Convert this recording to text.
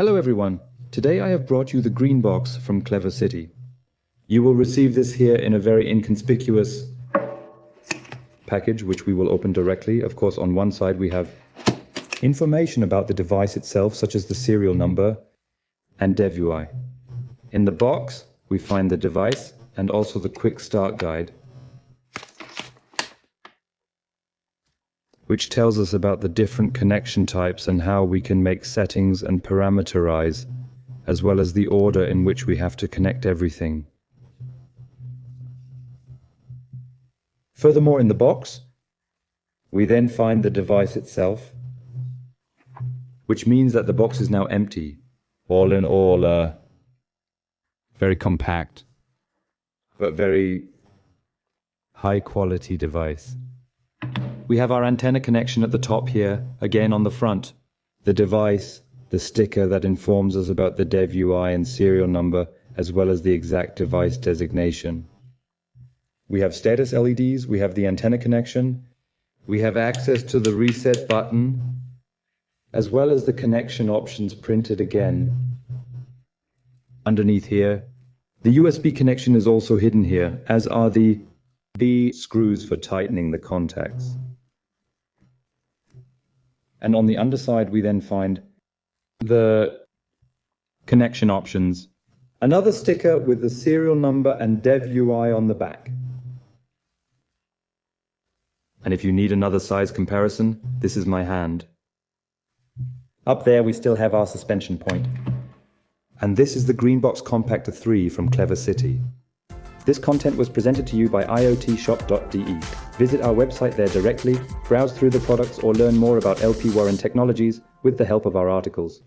Hello everyone, today I have brought you the Greenbox from CleverCity. You will receive this here in a very inconspicuous package, which we will open directly. Of course, on one side we have information about the device itself, such as the serial number and dev UI. In the box, we find the device and also the quick start guide, which tells us about the different connection types and how we can make settings and parameterize, as well as the order in which we have to connect everything. Furthermore, in the box, we then find the device itself, which means that the box is now empty. All in all, very compact, but very high quality device. We have our antenna connection at the top here, again on the front. The device, the sticker that informs us about the dev UI and serial number, as well as the exact device designation. We have status LEDs, we have the antenna connection, we have access to the reset button, as well as the connection options printed again. Underneath here, the USB connection is also hidden here, as are the B screws for tightening the contacts. And on the underside, we then find the connection options. Another sticker with the serial number and dev UI on the back. And if you need another size comparison, this is my hand. Up there, we still have our suspension point. And this is the Greenbox Compactor 3 from CleverCity. This content was presented to you by iot-shop.de. Visit our website there directly, browse through the products, or learn more about LP Warren technologies with the help of our articles.